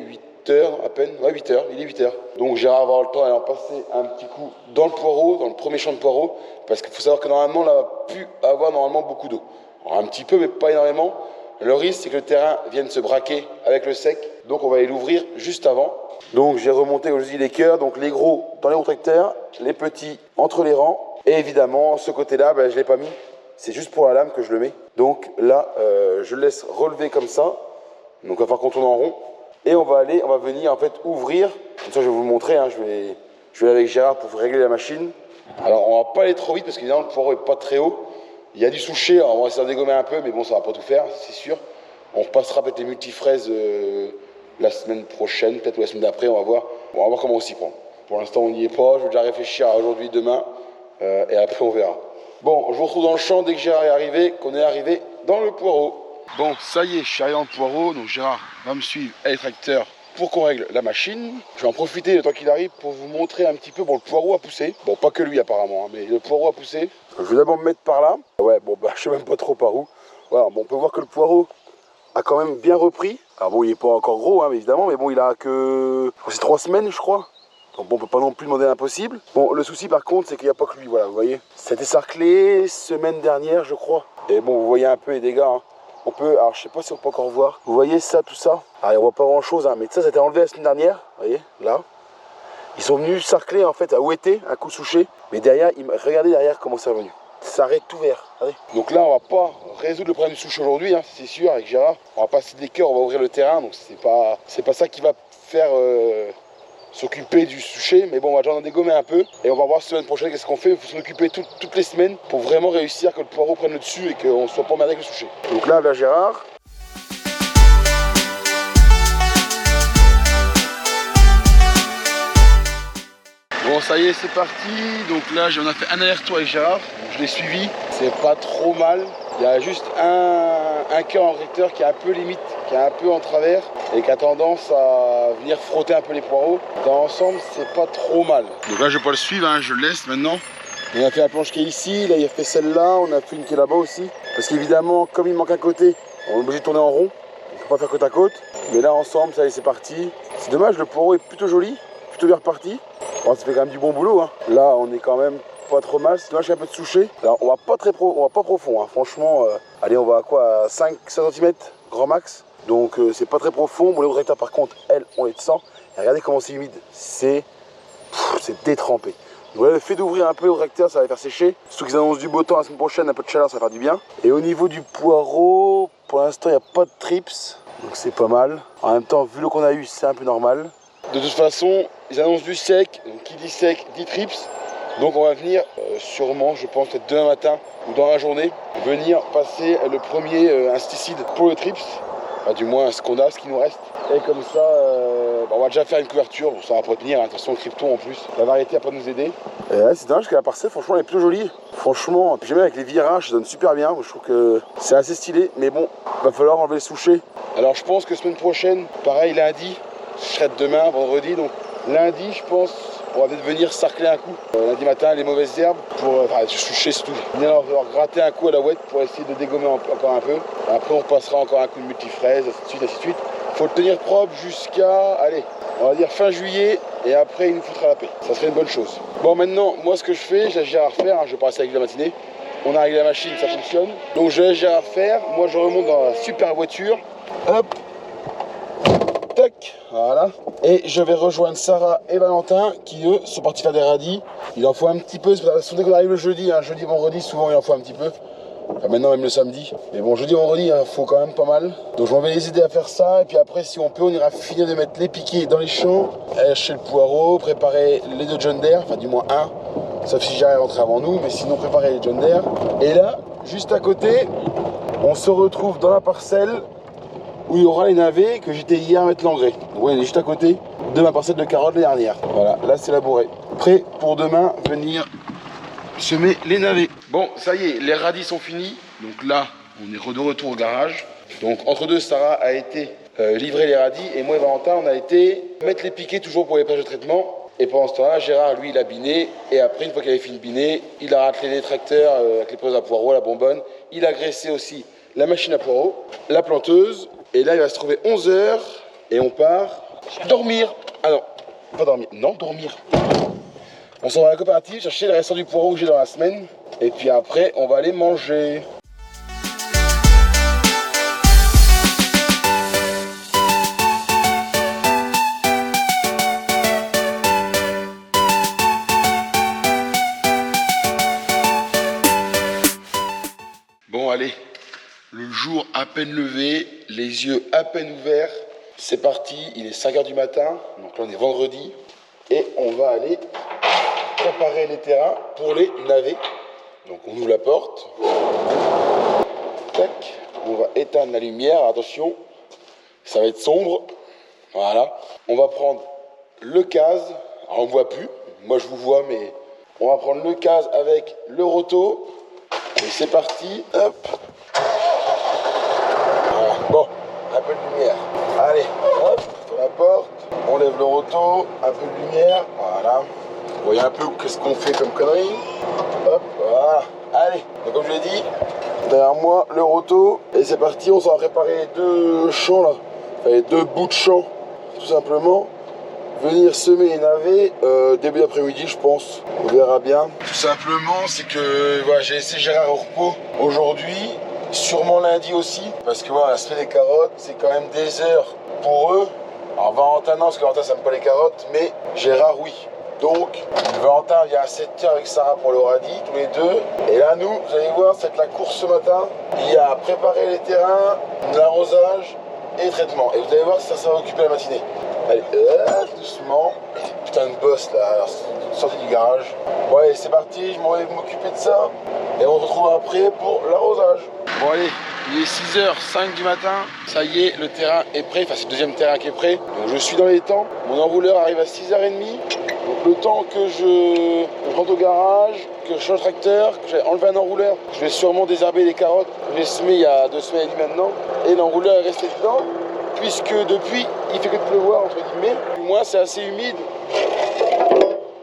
8h à peine, ouais 8h, il est 8h. Donc Gérard va avoir le temps d'aller en passer un petit coup dans le poireau, dans le premier champ de poireau, parce qu'il faut savoir que normalement, là, on va plus avoir normalement beaucoup d'eau. Alors, un petit peu, mais pas énormément. Le risque, c'est que le terrain vienne se braquer avec le sec, donc on va aller l'ouvrir juste avant. Donc j'ai remonté, comme je dis, les cœurs, donc les gros dans les roues tracteurs, les petits entre les rangs. Et évidemment, ce côté-là, ben, je ne l'ai pas mis. C'est juste pour la lame que je le mets. Donc là, je le laisse relever comme ça. Donc on va faire qu'on tourne en rond. Et on va venir en fait ouvrir. Comme ça, je vais vous le montrer. Hein. Je vais aller avec Gérard pour régler la machine. Alors on va pas aller trop vite parce qu'évidemment le poireau n'est pas très haut. Il y a du souché, alors on va essayer de dégommer un peu, mais bon, ça va pas tout faire, c'est sûr. On repassera peut-être les multifraises la semaine prochaine, peut-être ou la semaine d'après, on va voir comment on s'y prend. Pour l'instant, on n'y est pas, je vais déjà réfléchir à aujourd'hui, demain, et après on verra. Bon, je vous retrouve dans le champ dès que Gérard est arrivé, qu'on est arrivé dans le poireau. Bon, ça y est, je suis arrivé dans le poireau, donc Gérard va me suivre avec le tracteur pour qu'on règle la machine. Je vais en profiter le temps qu'il arrive pour vous montrer un petit peu, bon, le poireau a poussé. Bon, pas que lui apparemment, hein, mais le poireau a poussé. Je vais d'abord me mettre par là. Ouais, bon, bah, je sais même pas trop par où. Voilà, bon, on peut voir que le poireau a quand même bien repris. Alors bon, il n'est pas encore gros, hein, évidemment, mais bon, il a que... C'est 3 semaines, je crois. Donc bon, on peut pas non plus demander l'impossible. Bon, le souci par contre, c'est qu'il n'y a pas que lui, voilà, vous voyez. C'était sarclé semaine dernière, je crois. Et bon, vous voyez un peu les dégâts, hein. On peut, alors je sais pas si on peut encore voir. Vous voyez ça, tout ça. Alors on voit pas grand chose, hein, mais ça, c'était enlevé la semaine dernière, vous voyez, là. Ils sont venus sarcler en fait à ouetter, un coup souché. Mais derrière, regardez derrière comment c'est revenu. Ça arrête tout vert, regardez. Donc là, on va pas résoudre le problème du souche aujourd'hui, hein, c'est sûr, avec Gérard. On va passer des cœurs, on va ouvrir le terrain, donc c'est pas ça qui va faire s'occuper du souché, mais bon, on va déjà en dégommer un peu et on va voir semaine prochaine qu'est-ce qu'on fait. Il faut s'en occuper toutes les semaines pour vraiment réussir que le poireau prenne le dessus et qu'on ne soit pas emmerdé avec le souché. Donc là Gérard. Bon, ça y est, c'est parti. Donc là, on a fait un aller-retour avec Gérard. Donc, je l'ai suivi, c'est pas trop mal. Il y a juste un cœur en recteur qui est un peu limite, qui est un peu en travers et qui a tendance à venir frotter un peu les poireaux. Dans l'ensemble, c'est pas trop mal. Donc là, je vais pas le suivre, hein, je le laisse maintenant. On a fait la planche qui est ici, là il a fait celle-là, on a fait une qui est là-bas aussi. Parce qu'évidemment, comme il manque un côté, on est obligé de tourner en rond. On peut pas faire côte à côte. Mais là, ensemble, ça y est, c'est parti. C'est dommage, le poireau est plutôt joli, plutôt bien reparti. Bon, ça fait quand même du bon boulot, hein. Là, on est quand même pas trop mal. C'est dommage qu'il y a un peu de souché. Alors, on va pas profond, hein. Franchement, allez, on va à quoi, à 5 cm grand max. Donc, c'est pas très profond. Bon, les tracteurs, par contre, elles, on les sent. Et regardez comment c'est humide. C'est détrempé. Donc là, le fait d'ouvrir un peu au tracteur, ça va les faire sécher. Surtout qu'ils annoncent du beau temps la semaine prochaine, un peu de chaleur, ça va faire du bien. Et au niveau du poireau, pour l'instant, il n'y a pas de trips. Donc, c'est pas mal. En même temps, vu l'eau qu'on a eu, c'est un peu normal. De toute façon, ils annoncent du sec, donc qui dit sec dit trips. Donc on va venir sûrement, je pense peut-être demain matin ou dans la journée, venir passer le premier insecticide pour le trips. Enfin, du moins ce qu'on a, ce qui nous reste. Et comme ça, on va déjà faire une couverture, bon, ça va pas tenir, hein. De toute façon le krypton en plus, la variété va pas nous aider. Et ouais, c'est dingue que la parcelle, franchement, elle est plutôt jolie. Franchement, puis j'aime bien avec les virages, ça donne super bien. Je trouve que c'est assez stylé, mais bon, va falloir enlever le souché. Alors je pense que semaine prochaine, pareil lundi, je serai demain, vendredi, donc lundi, je pense, on va peut-être venir sarcler un coup. Lundi matin, les mauvaises herbes, pour soucher surtout. Venir leur gratter un coup à la ouette pour essayer de dégommer encore un peu. Après, on repassera encore un coup de multifraise, ainsi de suite, ainsi de suite. Faut le tenir propre jusqu'à, allez, on va dire fin juillet, et après, il nous foutra la paix. Ça serait une bonne chose. Bon, maintenant, moi, ce que je fais, j'ai Gérard à refaire, hein, je vais passer avec la matinée. On a réglé la machine, ça fonctionne. Donc, je laisse Gérard faire. Moi, je remonte dans la super voiture. Hop. Tac, Voilà. Et je vais rejoindre Sarah et Valentin qui, eux, sont partis faire des radis. Il en faut un petit peu. Dès qu'on arrive le jeudi, jeudi, vendredi, souvent il en faut un petit peu. Enfin, maintenant, même le samedi. Mais bon, jeudi, vendredi, il faut quand même pas mal. Donc, je vais les aider à faire ça. Et puis après, si on peut, on ira finir de mettre les piquets dans les champs, chez le poireau, préparer les 2 John Deere, enfin, du moins un. Sauf si Gérard est rentré avant nous, mais sinon, préparer les John Deere. Et là, juste à côté, on se retrouve dans la parcelle où il y aura les navets que j'étais hier à mettre l'engrais. Donc, ouais, on est juste à côté de ma parcelle de carottes l'année dernière. Voilà, là, c'est labouré. Prêt pour demain, venir semer les navets. Bon, ça y est, les radis sont finis. Donc là, on est de retour au garage. Donc entre deux, Sarah a été livrer les radis et moi et Valentin, on a été mettre les piquets toujours pour les plages de traitement. Et pendant ce temps-là, Gérard, lui, il a biné. Et après, une fois qu'il avait fini de biner, il a raclé les tracteurs avec les poses à poireaux, la bonbonne. Il a graissé aussi la machine à poireaux, la planteuse. Et là, il va se trouver 11 h et on part dormir. Ah non, pas dormir. Non, dormir. On s'en va à la coopérative chercher le restant du poireau que j'ai dans la semaine. Et puis après, on va aller manger. Bon, allez. Le jour à peine levé, les yeux à peine ouverts. C'est parti, il est 5 h du matin. Donc là, on est vendredi. Et on va aller préparer les terrains pour les navets. Donc on ouvre la porte. Tac. On va éteindre la lumière. Attention, ça va être sombre. Voilà. On va prendre le case. Alors on ne voit plus. Moi je vous vois, mais on va prendre le case avec le roto. Et c'est parti. Hop. Voilà. Bon, un peu de lumière. Allez, hop, sur la porte. On lève le roto. Un peu de lumière. Voilà. Vous voyez un peu qu'est-ce qu'on fait comme connerie. Hop, voilà. Allez, donc comme je l'ai dit, derrière moi, le roto. Et c'est parti, on s'en va préparer 2 champs là. Enfin, les 2 bouts de champ, tout simplement. Venir semer les navets début d'après-midi, je pense. On verra bien. Tout simplement, c'est que voilà, j'ai laissé Gérard au repos aujourd'hui. Sûrement lundi aussi. Parce que voilà, semer les carottes, c'est quand même des heures pour eux. Alors Valentin non, parce que Valentin ça n'aime pas les carottes, mais Gérard oui. Donc, Valentin vient à 7 h avec Sarah pour le radis, tous les deux. Et là, nous, vous allez voir, c'est la course ce matin. Il y a à préparer les terrains, l'arrosage et le traitement. Et vous allez voir, ça va occuper la matinée. Allez, doucement. Putain de boss là, sortie du garage. Bon allez, c'est parti, je m'en vais m'occuper de ça. Et on se retrouve après pour l'arrosage. Bon allez, il est 6 h 05 du matin. Ça y est, le terrain est prêt. Enfin, c'est le deuxième terrain qui est prêt. Donc je suis dans les temps. Mon enrouleur arrive à 6 h 30. Donc le temps que je rentre au garage, que je change le tracteur, que j'ai enlevé un enrouleur, je vais sûrement désherber les carottes. J'ai semé il y a 2 semaines et demie maintenant. Et l'enrouleur est resté dedans. Puisque depuis, il fait que de pleuvoir entre guillemets. Moi, c'est assez humide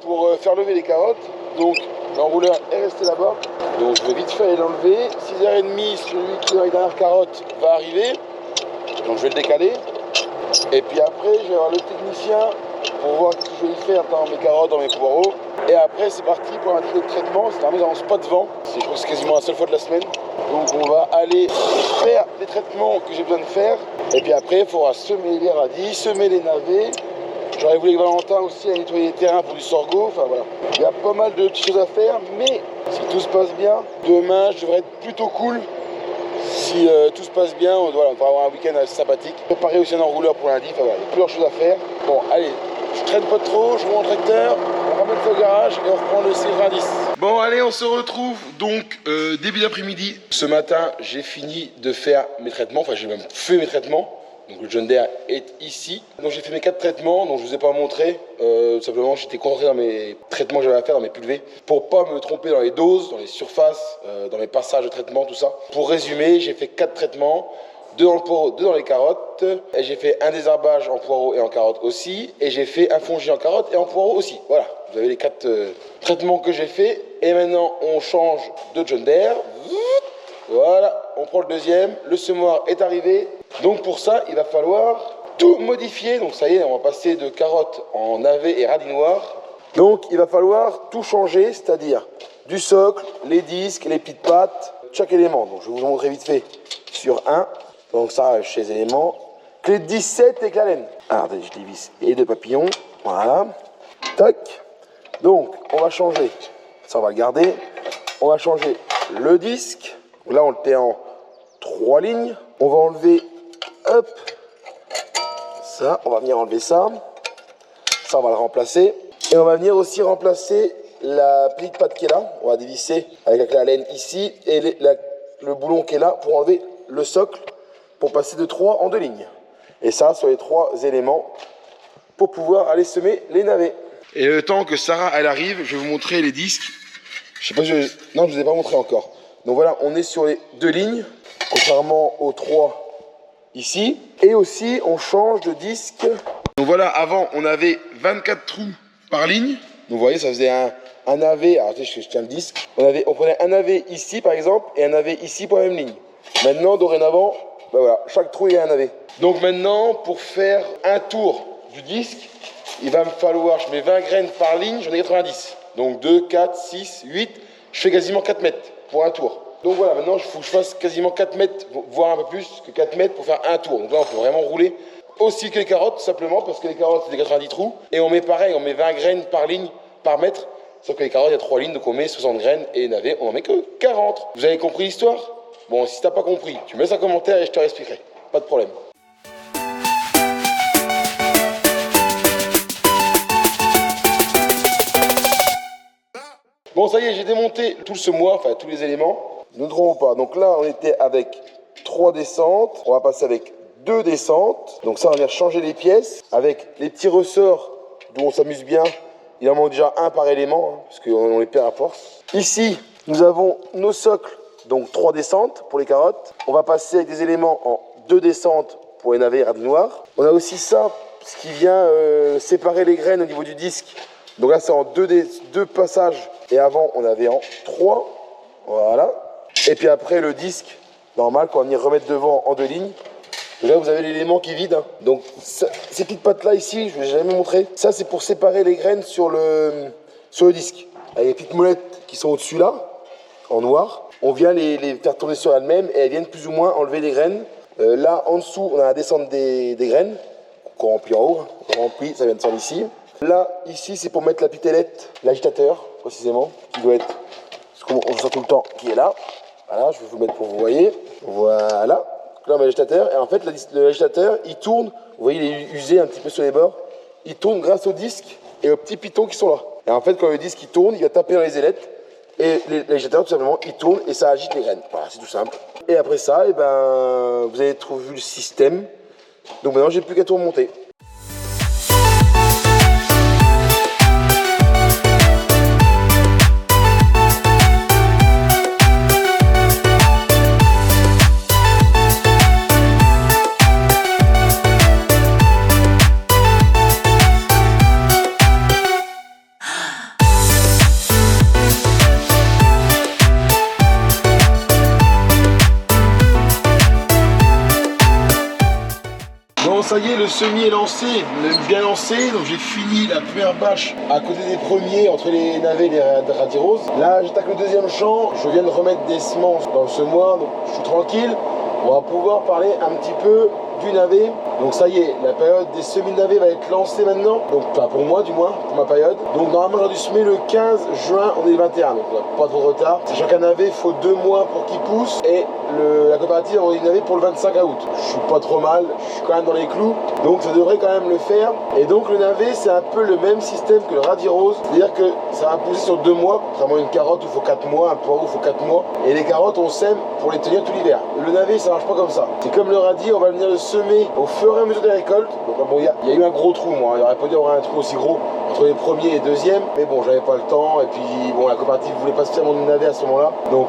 pour faire lever les carottes. Donc l'enrouleur est resté là-bas. Donc je vais vite fait l'enlever. 6 h 30, celui qui est dans les dernières carottes va arriver. Donc je vais le décaler. Et puis après, je vais avoir le technicien pour voir ce que je vais y faire dans mes carottes, dans mes poireaux. Et après, c'est parti pour un tuyau de traitement. C'est un met en spot de vent. Je crois que c'est quasiment la seule fois de la semaine. Donc on va aller faire les traitements que j'ai besoin de faire. Et puis après, il faudra semer les radis, semer les navets. J'aurais voulu avec Valentin aussi à nettoyer les terrains pour du sorgho. Enfin voilà. Il y a pas mal de petites choses à faire. Mais si tout se passe bien, demain, je devrais être plutôt cool. Si tout se passe bien, on va avoir un week-end assez sympathique. Préparer aussi un enrouleur pour lundi. Enfin voilà, il y a plusieurs choses à faire. Bon, allez. Je traîne pas trop, je monte le tracteur, on ramène ça au garage et on reprend le C20. Bon allez, on se retrouve donc début d'après-midi. Ce matin, j'ai fini de faire mes traitements, enfin j'ai même fait mes traitements. Donc le John Deere est ici. Donc j'ai fait mes 4 traitements, donc je vous ai pas montré. Tout simplement, j'étais concentré dans mes traitements que j'avais à faire, dans mes pulvées, pour pas me tromper dans les doses, dans les surfaces, dans mes passages de traitement, tout ça. Pour résumer, j'ai fait 4 traitements. 2 dans le poireau, 2 dans les carottes. Et j'ai fait un désherbage en poireau et en carotte aussi. Et j'ai fait un fongi en carotte et en poireau aussi. Voilà, vous avez les 4 traitements que j'ai fait. Et maintenant, on change de John Deere. Voilà, on prend le deuxième. Le semoir est arrivé. Donc pour ça, il va falloir tout modifier. Donc ça y est, on va passer de carottes en navet et radis noirs. Donc il va falloir tout changer, c'est-à-dire du socle, les disques, les pieds de pattes, chaque élément. Donc je vais vous montrer vite fait sur un. Donc ça, chez les éléments, clé de 17 avec la laine. Alors, attendez, je dévisse et deux papillons. Voilà. Tac. Donc, on va changer. Ça, on va le garder. On va changer le disque. Là, on le fait en 3 lignes. On va enlever, hop, ça. On va venir enlever ça. Ça, on va le remplacer. Et on va venir aussi remplacer la petite patte qui est là. On va dévisser avec la laine ici et le boulon qui est là pour enlever le socle pour passer de 3 en 2 lignes. Et ça, sur les 3 éléments pour pouvoir aller semer les navets. Et le temps que Sarah elle arrive, je vais vous montrer les disques. Je sais pas, non, je vous ai pas montré encore. Donc voilà, on est sur les 2 lignes, contrairement aux 3 ici. Et aussi, on change de disque. Donc voilà, avant, on avait 24 trous par ligne. Donc vous voyez, ça faisait un navet. Alors attendez, je tiens le disque. On prenait un navet ici, par exemple, et un navet ici pour la même ligne. Maintenant, dorénavant, ben voilà, chaque trou il y a un navet. Donc maintenant, pour faire un tour du disque, il va me falloir, je mets 20 graines par ligne, j'en ai 90. Donc 2, 4, 6, 8, je fais quasiment 4 mètres pour un tour. Donc voilà, maintenant il faut que je fasse quasiment 4 mètres, voire un peu plus que 4 mètres pour faire un tour. Donc là, on peut vraiment rouler aussi que les carottes, simplement, parce que les carottes, c'est des 90 trous. Et on met pareil, on met 20 graines par ligne, par mètre. Sauf que les carottes, il y a 3 lignes, donc on met 60 graines. Et les navets, on en met que 40. Vous avez compris l'histoire? Bon, si t'as pas compris, tu mets un commentaire et je te réexpliquerai. Pas de problème. Bon, ça y est, j'ai démonté tout le semoir, enfin tous les éléments. Ne nous trompons pas. Donc là, on était avec 3 descentes. On va passer avec 2 descentes. Donc ça, on va venir changer les pièces. Avec les petits ressorts d'où on s'amuse bien. Il en manque déjà un par élément, hein, parce qu'on les perd à force. Ici, nous avons nos socles, donc 3 descentes pour les carottes. On va passer avec des éléments en 2 descentes pour les navets radis noirs. On a aussi ça, ce qui vient séparer les graines au niveau du disque. Donc là, c'est en 2 passages. Et avant, on avait en 3. Voilà. Et puis après, le disque, normal, qu'on va venir remettre devant en 2 lignes. Et là, vous avez l'élément qui est vide. Hein. Donc, ça, ces petites pattes-là, ici, je ne vais jamais montrer. Ça, c'est pour séparer les graines sur le disque. Avec les petites molettes qui sont au-dessus, là, en noir. On vient les faire tourner sur elles-mêmes et elles viennent plus ou moins enlever les graines. Là, en dessous, on a la descente des graines qu'on remplit en haut. On remplit, ça vient de descendre ici. Là, ici, c'est pour mettre la pitellette, l'agitateur, précisément, qui doit être, on le sent tout le temps, qui est là. Voilà, je vais vous le mettre pour que vous voyez. Voilà. Là, on met l'agitateur. Et en fait, l'agitateur, il tourne. Vous voyez, il est usé un petit peu sur les bords. Il tourne grâce au disque et aux petits pitons qui sont là. Et en fait, quand le disque il tourne, il va taper dans les ailettes. Et l'agitateur, tout simplement, il tourne et ça agite les graines. Voilà, c'est tout simple. Et après ça, eh ben, vous avez vu le système. Donc maintenant, j'ai plus qu'à tout remonter. Ça y est, le semis est lancé, bien lancé, donc j'ai fini la première bâche à côté des premiers, entre les navets et les radis roses. Là, j'attaque le deuxième champ, je viens de remettre des semences dans le semoir, donc je suis tranquille. On va pouvoir parler un petit peu du navet. Donc ça y est, la période des semis de navet va être lancée maintenant, donc enfin pour moi du moins, pour ma période. Donc normalement j'aurais dû semer le 15 juin, on est le 21, donc on n'a pas trop de retard. Sachant qu'un navet, il faut 2 mois pour qu'il pousse, et la coopérative a un navet pour le 25 août. Je suis pas trop mal, je suis quand même dans les clous, donc ça devrait quand même le faire. Et donc le navet, c'est un peu le même système que le radis rose, c'est-à-dire que ça va pousser sur 2 mois, contrairement à une carotte où il faut 4 mois, un poireau où il faut 4 mois, et les carottes on sème pour les tenir tout l'hiver. Le navet, ça marche pas comme ça. C'est comme le radis, on va venir le semer au fur et à mesure des récoltes. Donc bon, il y a eu un gros trou, moi, il aurait pas dû avoir un trou aussi gros entre les premiers et les deuxièmes, mais bon, j'avais pas le temps, et puis bon, la coopérative voulait pas spécialement de navet à ce moment-là, donc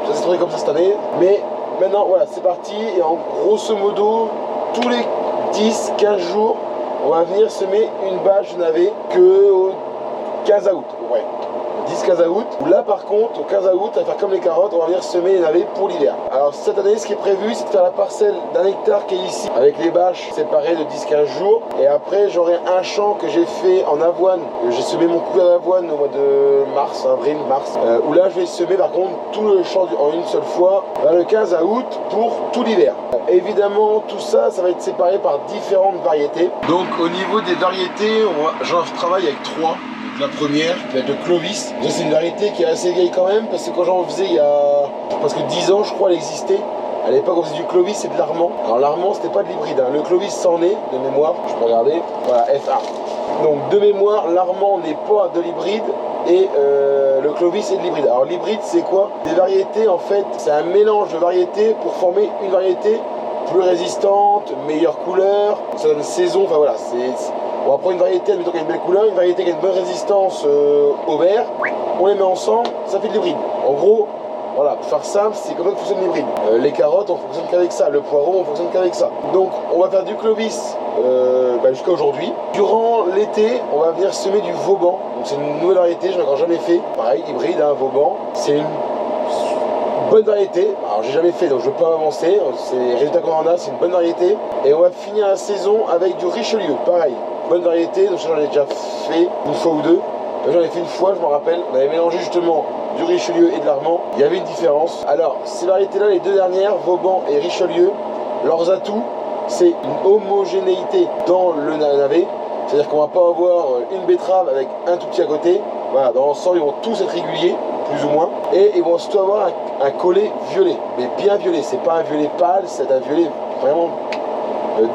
ça s'est trouvé comme ça cette année. Mais maintenant, voilà, c'est parti, et en grosso modo, tous les 10-15 jours, on va venir semer une bâche de navet que au 15 août, ouais. 10-15 août. Où là par contre, au 15 août, on va faire comme les carottes, on va venir semer les navets pour l'hiver. Alors cette année, ce qui est prévu, c'est de faire la parcelle d'un hectare qui est ici, avec les bâches séparées de 10-15 jours. Et après, j'aurai un champ que j'ai fait en avoine. J'ai semé mon couvert d'avoine au mois de mars, avril, mars. Où là, je vais semer par contre tout le champ en une seule fois, le 15 août pour tout l'hiver. Évidemment, tout ça, ça va être séparé par différentes variétés. Donc au niveau des variétés, j'en travaille avec 3. La première, va être le Clovis. C'est une variété qui est assez vieille quand même, parce que quand j'en faisais il y a presque 10 ans, je crois, elle existait. À l'époque, on faisait du Clovis et de l'Armand. Alors l'Armand, c'était pas de l'hybride. Hein. Le Clovis s'en est, de mémoire. Je peux regarder. Voilà, FA. Donc de mémoire, l'Armand n'est pas de l'hybride et le Clovis est de l'hybride. Alors l'hybride, c'est quoi? Des variétés, en fait, c'est un mélange de variétés pour former une variété plus résistante, meilleure couleur, ça donne saison. Enfin voilà, on va prendre une variété, admettons qu'il y a une belle couleur, une variété qui a une bonne résistance au vert, on les met ensemble, ça fait de l'hybride. En gros, voilà, pour faire simple, c'est comme ça que fonctionne l'hybride. Les carottes, on fonctionne qu'avec ça, le poireau, on fonctionne qu'avec ça. Donc, on va faire du Clovis jusqu'à aujourd'hui. Durant l'été, on va venir semer du Vauban. Donc, c'est une nouvelle variété, je n'ai encore jamais fait. Pareil, hybride, hein, Vauban. C'est une bonne variété. Alors, j'ai jamais fait, donc je ne veux pas avancer. C'est les résultats qu'on en a, c'est une bonne variété. Et on va finir la saison avec du Richelieu, pareil. Bonne variété, donc j'en ai déjà fait une fois ou deux. J'en ai fait une fois, je me rappelle. On avait mélangé justement du Richelieu et de l'Armand. Il y avait une différence. Alors, ces variétés-là, les deux dernières, Vauban et Richelieu, leurs atouts, c'est une homogénéité dans le navet. C'est-à-dire qu'on va pas avoir une betterave avec un tout petit à côté. Voilà, dans l'ensemble, ils vont tous être réguliers, plus ou moins. Et ils vont surtout avoir un collet violet, mais bien violet. C'est pas un violet pâle, c'est un violet vraiment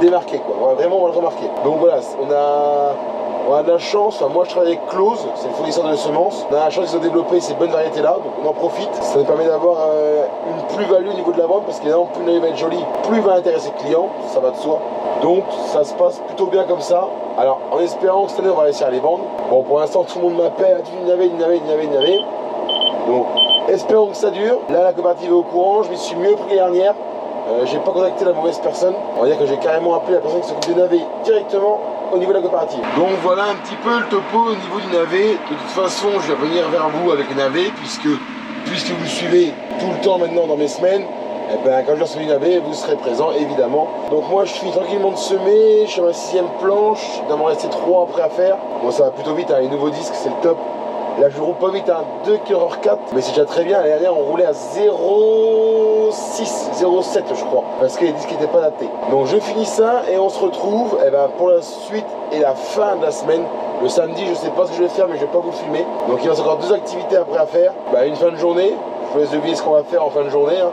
démarqué, quoi. On va vraiment le remarquer. Donc voilà, on a de la chance. Enfin, moi je travaille avec Close, c'est le fournisseur de semences. On a la chance qu'ils ont développé ces bonnes variétés là, donc on en profite. Ça nous permet d'avoir une plus-value au niveau de la vente, parce qu'évidemment plus le va être joli, plus il va intéresser le client, ça va de soi. Donc ça se passe plutôt bien comme ça. Alors en espérant que cette année on va réussir à les vendre. Bon, pour l'instant tout le monde m'appelle, tu une navet. Donc espérons que ça dure. Là la coopérative est au courant, je m'y suis mieux pris l'année dernière. J'ai pas contacté la mauvaise personne. On va dire que j'ai carrément appelé la personne qui s'occupe des navets directement au niveau de la coopérative. Donc voilà un petit peu le topo au niveau du navet. De toute façon, je vais revenir vers vous avec les navets puisque vous suivez tout le temps maintenant dans mes semaines. Et ben, quand je leur serai du navet, vous serez présent évidemment. Donc moi je finis tranquillement de semer, je suis à ma 6e planche, il doit m'en rester 3 après à faire. Bon, ça va plutôt vite, hein. Les nouveaux disques c'est le top. Là je roule pas vite, hein, 2h04, mais c'est déjà très bien. L'année dernière on roulait à 0,6, 0,7 je crois, parce que les disques n'étaient pas adaptés. Donc je finis ça et on se retrouve pour la suite et la fin de la semaine. Le samedi je sais pas ce que je vais faire, mais je vais pas vous le filmer. Donc il reste encore 2 activités après à faire. Une fin de journée, je vous laisse deviner ce qu'on va faire en fin de journée, hein,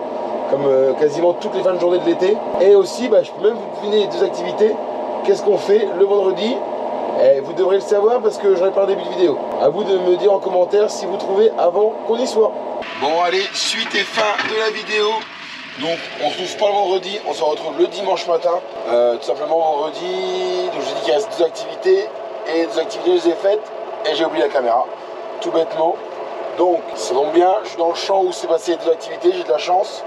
comme quasiment toutes les fins de journée de l'été. Et aussi je peux même vous deviner les 2 activités. Qu'est-ce qu'on fait le vendredi? Et vous devrez le savoir parce que j'en ai parlé au début de vidéo. A vous de me dire en commentaire si vous trouvez avant qu'on y soit. Bon allez, suite et fin de la vidéo. Donc on se retrouve pas le vendredi, on se retrouve le dimanche matin. Tout simplement vendredi, donc j'ai dit qu'il reste 2 activités. Et 2 activités je les ai faites et j'ai oublié la caméra. Tout bêtement. Donc ça tombe bien, je suis dans le champ où s'est passé les 2 activités, j'ai de la chance.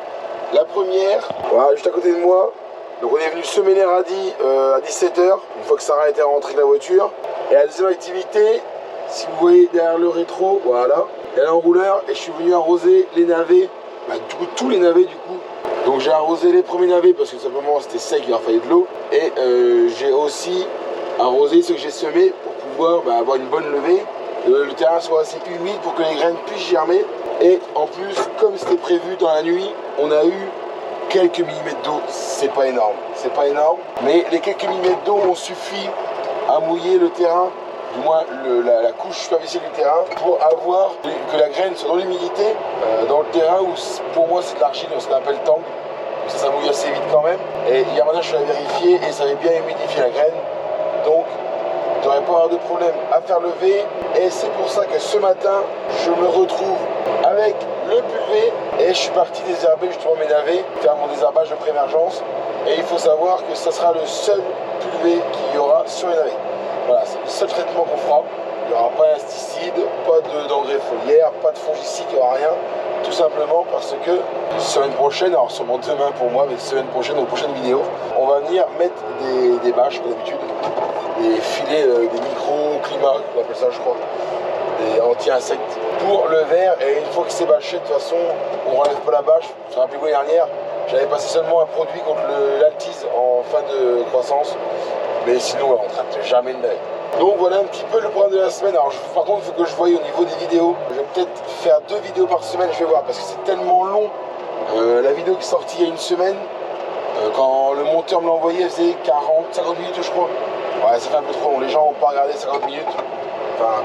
La première, voilà, juste à côté de moi. Donc on est venu semer les radis à 17h, une fois que Sarah était rentrée de la voiture. Et la deuxième activité, si vous voyez derrière le rétro, voilà, il y a l'enrouleur et je suis venu arroser les navets, du coup tous les navets du coup. Donc j'ai arrosé les premiers navets parce que simplement c'était sec, il leur fallait de l'eau. Et j'ai aussi arrosé ceux que j'ai semés pour pouvoir avoir une bonne levée. Le terrain soit assez humide pour que les graines puissent germer. Et en plus, comme c'était prévu dans la nuit, on a eu quelques millimètres d'eau, c'est pas énorme, mais les quelques millimètres d'eau ont suffi à mouiller le terrain, du moins la couche superficielle du terrain, pour avoir que la graine soit dans l'humidité, dans le terrain où pour moi c'est de l'argile, ce qu'on appelle tangue, ça mouille assez vite quand même. Et hier matin je suis allé vérifier et ça avait bien humidifié la graine, donc il ne devrait pas avoir de problème à faire lever. Et c'est pour ça que ce matin je me retrouve avec le pulvé et je suis parti désherber justement mes navets, faire mon désherbage de pré-émergence. Et il faut savoir que ça sera le seul pulvé qu'il y aura sur les navets. Voilà, c'est le seul traitement qu'on fera. Il n'y aura pas d'insecticide, pas d'engrais foliaire, pas de fongicide, il n'y aura rien. Tout simplement parce que semaine prochaine, alors sûrement demain pour moi, mais semaine prochaine, aux prochaines vidéos, on va venir mettre des bâches comme d'habitude, des filets, des micro-climats, on appelle ça je crois, des anti-insectes. pour le verre. Et une fois que c'est bâché, de toute façon, on relève pas la bâche. Vous vous rappelez, dernière, j'avais passé seulement un produit contre l'altise en fin de croissance. Mais sinon, on ne traite jamais de l'œil. Donc voilà un petit peu le programme de la semaine. Alors par contre, il faut que je voie au niveau des vidéos. Je vais peut-être faire 2 vidéos par semaine, je vais voir, parce que c'est tellement long. La vidéo qui est sortie il y a une semaine, quand le monteur me l'a envoyé, elle faisait 50 minutes, je crois. Ouais, ça fait un peu trop long. Les gens n'ont pas regardé 50 minutes. Enfin,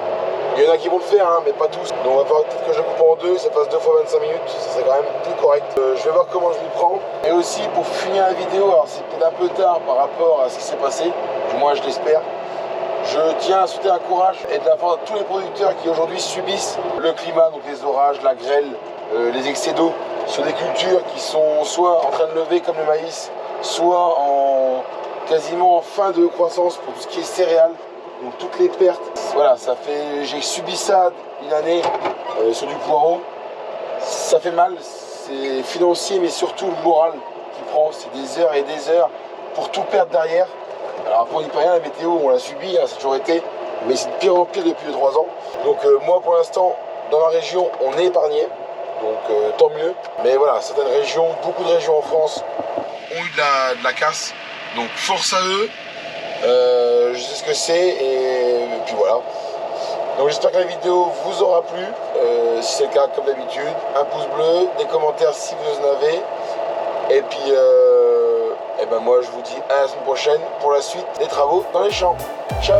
il y en a qui vont le faire, hein, mais pas tous. Donc on va voir peut-être que je le coupe en 2, ça passe 2 fois 25 minutes. Ça serait quand même plus correct. Je vais voir comment je m'y prends. Et aussi, pour finir la vidéo, alors c'est peut-être un peu tard par rapport à ce qui s'est passé, du moins je l'espère. Je tiens à souhaiter un courage et de la part de tous les producteurs qui aujourd'hui subissent le climat, donc les orages, la grêle, les excès d'eau sur des cultures qui sont soit en train de lever comme le maïs, soit quasiment en fin de croissance pour tout ce qui est céréales, donc toutes les pertes. Voilà, j'ai subi ça une année sur du poireau. Ça fait mal, c'est financier mais surtout le moral qui prend, c'est des heures et des heures pour tout perdre derrière. Alors après on n'y peut rien, la météo on l'a subi, hein, ça a toujours été, mais c'est de pire en pire depuis 3 ans. Donc moi pour l'instant, dans ma région, on est épargné, donc tant mieux. Mais voilà, certaines régions, beaucoup de régions en France ont eu de la casse, donc force à eux. Je sais ce que c'est et puis voilà. Donc j'espère que la vidéo vous aura plu. Si c'est le cas, comme d'habitude, un pouce bleu, des commentaires si vous en avez. Et puis et ben moi je vous dis à la semaine prochaine pour la suite des travaux dans les champs. Ciao!